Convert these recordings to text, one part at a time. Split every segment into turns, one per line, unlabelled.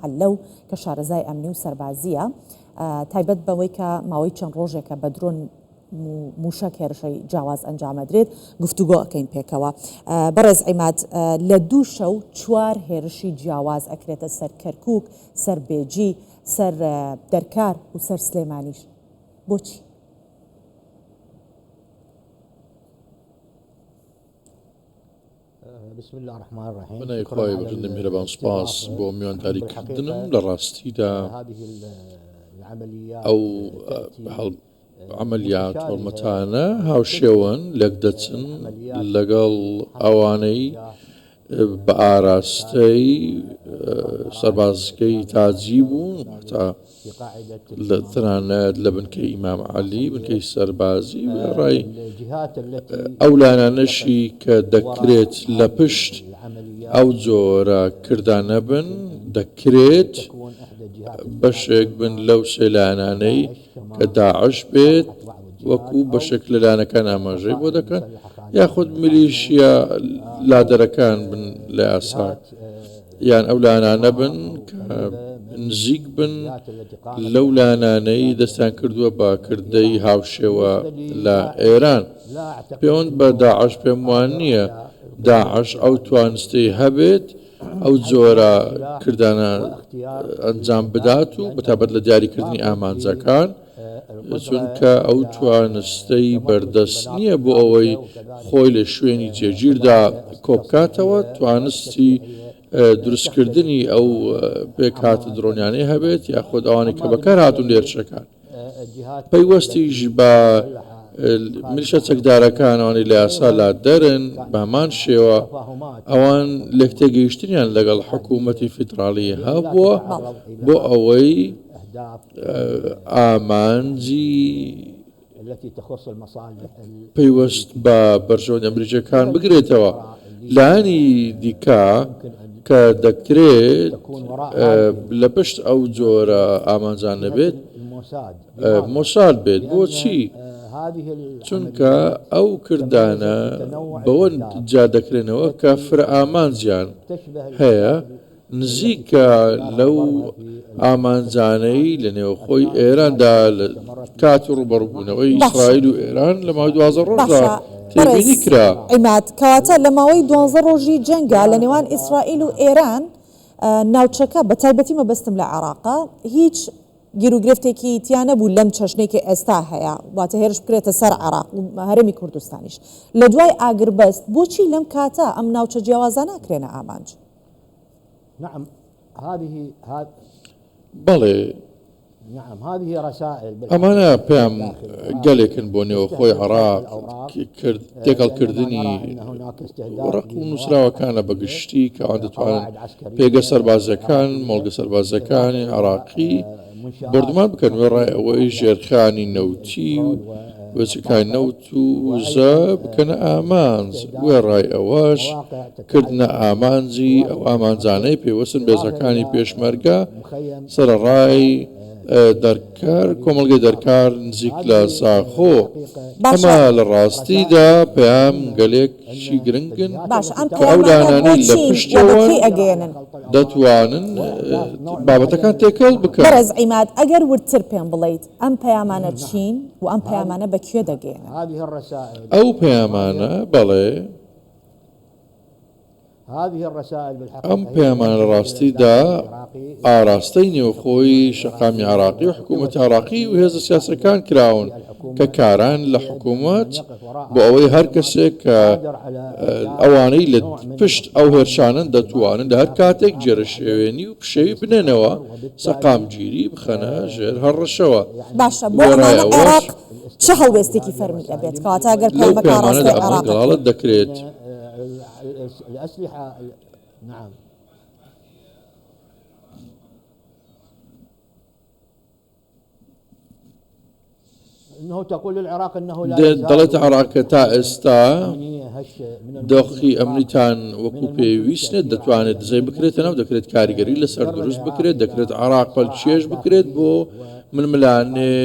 علەو کە شارەزای ئەمنی و سەربازیە تایبەت بەوەی کە ماوەی چەند ڕۆژێکە بە درۆن موشک هێرشەی جیاواز ئەنجامەدرێت گفتوگۆ ئەکەین پێکەوە. بەڕێز عیماد، لە 2 شەو 4 هێرشی جیاواز ئەکرێتە سەر کەرکووک، سەر بێجی، سەر دەرکار و سەر سلێمانیش. بۆچی؟
بسم الله الرحمن الرحيم.
بنای خۆی بژندە میهرەبان سپاس بۆ میوانداریکردنم لە ڕاستیدا ئەو عملیات هەڵمەتانە هاوشێوەن لێک دەچن لەگەڵ ئەوانەی بە ئاراستەی سەربازگەی تاجی بوون تا تەنانەت لە بنکەی ئیمام عەلی بنکەی سەربازی ڕای ئەو لانانەشی کە دەکرێت لە پشت ئەو جۆرە کردانە بن دەکرێت بەشێک بن لەو سێلانانەی کە داعش بێت وەکو بەشێک لەلانەکان ئاماژەی بۆ دەکەن یاخود میلیشیا لادەرەکان بن لە یاساک یان ئەو لانانە بن کە نزیک بن لەو لانانەی دەستیان کردووە بە کردەی هاوشێوە لە ئێران. پەیوەند بە داعش پێم وان نییە داعش ئەو توانستەی هەبێت ئەو جۆرە کردانە ئەنجام بدات و بەتابەت لە دیاریکردنی ئامانجەکان، چونکە ئەو توانستەی بەردەست نییە بۆ ئەوەی خۆی لە شوێنی جێگیردا کۆبکاتەوە، توانستی دروستکردنی ئەو پێکهاتە درۆنیانەی هەبێت یاخود ئەوانەی کە بەکار هاتوون لێرچەکان. پەیوەستیش بە ملیشە چەکدارەکان ئەوانەی لە یاسا لا دەرن بە هەمان شێوە ئەوان لێکتێگەیشتنیان لەگەڵ حکوومەتی فیدراڵی هەبووە بۆ ئەوەی ئامانجی پەیوەست بە بەرژەوەندی ئەمریکیەکان بگرێتەوە. لایەنی دیکە کە دەکرێت لە پشت ئەو جۆرە ئامانجانە بێت مۆساد بێت. بۆچی؟ چونکە ئەو کردانە بەوە جا دەکرێنەوە کە فرە ئامانجیان هەیە نزیکە لەو ئامانجانەی لە نێوخۆی ئێراندا لە کاتی ڕوبەڕبوونەوەی ئیسرائیل و ئێران لە ماوەی 12 ڕۆژدا تێبینی کرا.
عیماد، کەواتە لە ماوەی 12 ڕۆژی جەنگە لە نێوان ئیسرائیل و ئێران ناوچەکە بە تایبەتی مەبەستم لە عێراقا هیچ گیرروگرفتێکی تیانە بوو لەم چەشنێکی ئێستا هەیە، واتە هێرش بکرێتە سەر عێراق و هەرێمی کوردستانیش. لە دوای ئاگربەست بۆچی لەم کاتە ئەم ناوچە جیاوازانە ناکرێنە ئامانج؟
نعم
بەڵێ ئەمانە پێم گەلێکن بۆ نێوە خۆی عێراق تێکەڵکردنی وەڕق و نووسراوەکانە بەگشتی کە ئەوان دەتوانن پێگە سەربازەکان مەڵگە سەربازەکانی عێراقی بردومان بکەن وێڕای ئەوەی ژێرخانی نەوتی و وەچەکانی نەوت و وزە بکەنە ئامانج. وێڕای ئەوەش کردنە ئامانجی ئەو ئامانجانەی پێوەستن بێزەکانی پێشمەرگە سەرڕای دەرکار کۆمەڵگەی دەرکار نزیک لە ساخۆ. ئەمە لە ڕاستیدا پێیان گەلێکی گرنگن کە ئەو لانانەی لە پشتەوە دەتوانن بابەتەکان تێکەڵ بکەن.
بەڕێز عیماد، ئەگەر ورتر پێم بڵێیت ئەم پەیامانە چین و ئەم پەیامانە بەکوێ دەگەێنن؟
ئەو پەیامانە بەڵێ ئەم پەیامانە لە ڕاستیدا ئاراستەی نێوخۆی شەقامی عێراقی و حکوومەتی عێراقی و هێزە سیاسەکان کراون کە کاران لە حکوومەت بۆ ئەوەی هەر کەسێک کە ئەوانەی لە پشت ئەو هێرشانن دەتوانن لە هەر کاتێک جێرەشێوێنی و پشەوی بنێنەوە سەقامگیری بخەنە ژێر هەڕەشەوە.
باشە، بۆ عێراق چه هەڵوێستێکی فەرمی دەبێت کەواتە ئەگەر
لەو پەیامانەدا ئەمە گەڵاڵت دەکرێت؟
الأسلحة نعم انه تقول للعراق انه لا
دەڵێت عێراق تا ئێستا دۆخی ئەمریتان وەکو پێویستێت دەتوانێت دزەی بکرێتەوە، دەکرێت کاریگەری لەسەر دروست بکرێت، دەکرێت عێراق پەلچێژ بکرێت بۆ ململانێ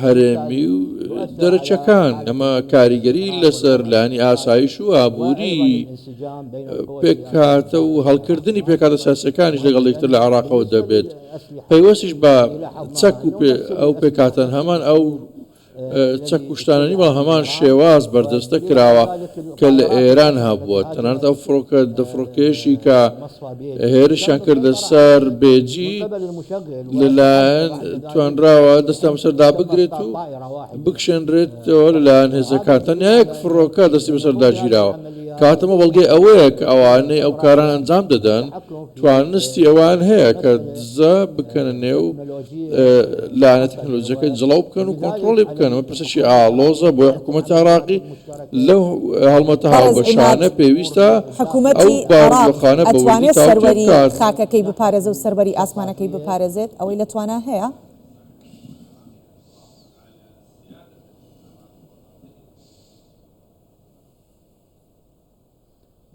هەرێمی و دەرەچەکان ئەمە کاریگەری لەسەر لانی ئاسایش و ئابووری پێکاتە و هەڵکردنی پێکاتە سیاسەکانیش لەگەڵ یەکتر لە عێراقەوە دەبێت پەیوەستیش بە چەک و ئەو پێکاتەن هەمان ئەو چەک کوشتاننی بەڵام هەمان شێواز بەردەستە کراوە کە لە ئێران هەبووە تەنانەت ئەو فڕۆکە دەفڕۆکێشی کە هێرشیان کردە سەر بێجی لەلایەن توانراوە دەستان بەسەردا بگرێت و بکشێنرێتەوە لەلایەن هێزەکان تەنیا یەک فڕۆکە دەستی بەسەردا ژیراوە کاتەمە بەڵگەی ئەوەیە کە ئەوانەی ئەو کاران ئەنجام دەدەن توانستی ئەوان هەیە کە دزە بکەنە نێو لایەنە تەکنۆلۆژیەکە جڵاو بکەن و کۆنتڕۆڵی بکەن ئەمە پرسەشی ئاڵۆزە بۆی حکوومەتی عێراقی لەو هەڵمەتە هاوبەشانە پێویستە
حکوومەتی عێراق ئەتوانێت سەروەری خاکەکەی بپارێزە و سەروەری ئاسمانەکەی بپارێزێت ئەوەی لە توانە هەیە؟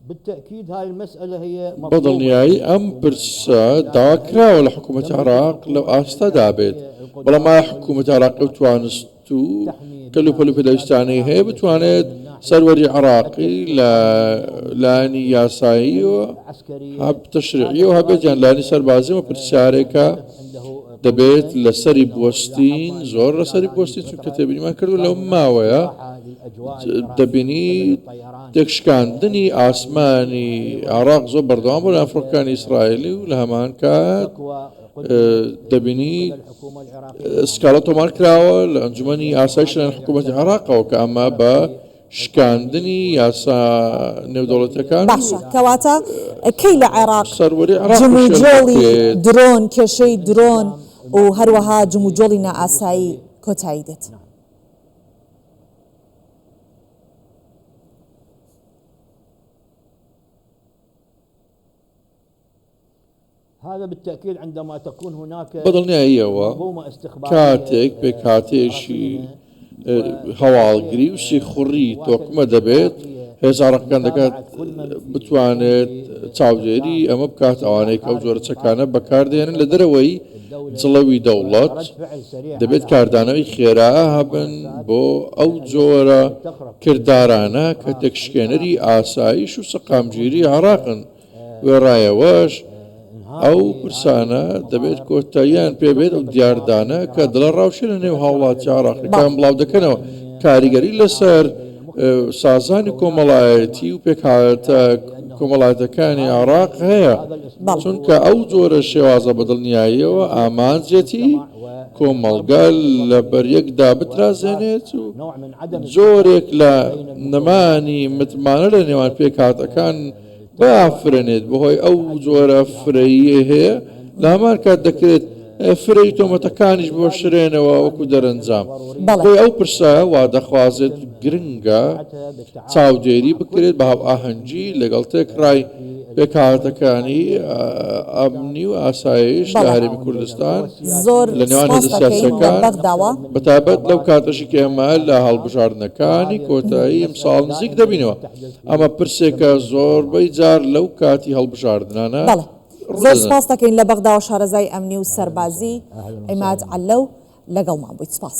بالتأكيد هاي المسألة هي
بەدڵنیایی ئەم پرسە داواکراوە لە حکوومەتی عێراق لەو ئاستادا بێت بەڵام ئایا حکوومەتی عێراقی توانست و کەلوپەل و پێداویستانەی هەیە بتوانێت سەروەری عێراقی لە لایەنی یاسایی و تەشریعی و هەبێت یان لایەنی سەربازیەوە پرسیارێکە دەبێت لەسەری بوەستین زۆر لەسەری بوەستین چونکە تێبینیمان کردو لەو ماوەیە دەبینی تێکشکاندنی ئاسمانی عێراق زۆر بەردەوام بوو لە ئەفرۆکەکانی ئیسرائیلی و لە هەمان کات دەبینی سکاڵە تۆمار کراوە لە ئەنجومەنی ئاسایش لە حکوومەتی عێراقەوە کە ئەمە بە شکاندنی یاسا نێودەوڵەتیەکان
باشە کەواتە کەی لە عێراق
سەروەری
جموجۆڵی درۆن کێشەی درۆن و هەروەها جموجۆڵی نائاسایی کۆتایی دێت.
هذا بالتأكيد عندما تكون هناك
بەدڵنیاییەوە کاتێک پێکاتێشی هەواڵگری و شێخوڕی تۆکمە دەبێت هێزارەکان دەکات بتوانێت چاودێری ئەمە بکات ئەوانەیە ئەو جۆرە چەکانە بەکاردێنن لە دەرەوەی جڵەوی دەوڵەت دەبێت کاردانەوەی خێرا هەبن بۆ ئەو جۆرە کردارانە کە تێکشکێنەری ئاسایش و سەقامگیری عێراقن وێڕایەوەش ئەو پرسانە دەبێت کۆتاییان پێبێت ئەو دیاردانە کە دڵە ڕاوشێ لە نێو هاوڵاتی عێراقیەکان بڵاو دەکەنەوە کاریگەری لەسەر سازانی کۆمەڵایەتی و پێکهاتە کۆمەڵایەتەکانی عێراق هەیە چونکە ئەو جۆرە شێوازە بەدڵنیاییەوە ئامانجێتی کۆمەڵگە لە بەریەکدا بترازێنێت و زۆرێک لە نەمانی متمانە لە نێوان پێکهاتەکان بافرێنێت بەهۆی ئەو جۆرە فرەیە هەیە لە هەمان کات دەکرێت فرەی تۆمەتەکانیش بۆ شرێنەوە وەکو دەرەنجام بۆی ئەو پرسە وا دەخوازێت گرنگە چاودێری بکرێت بە هەو ئاهەنگی لەگەڵ تێکڕای پێکهاتەکانی ئەمنی و ئاسایش لە هەرێمی کوردستان لە نێوان هێزە سیاسیەکان بەتایبەت لەو کاتەشی کە ئێمە لە هەڵبژاردنەکانی کۆتایی ئەمساڵ نزیک دەبینەوە ئەمە پرسێکە زۆربەی جار لەو کاتی هەڵبژاردنانە
زۆر سپاس دەکەین لە بەغدا و شارەزای ئەمنی و سەربازی عیماد عەلەو لەگەڵمان بوویت سپاس.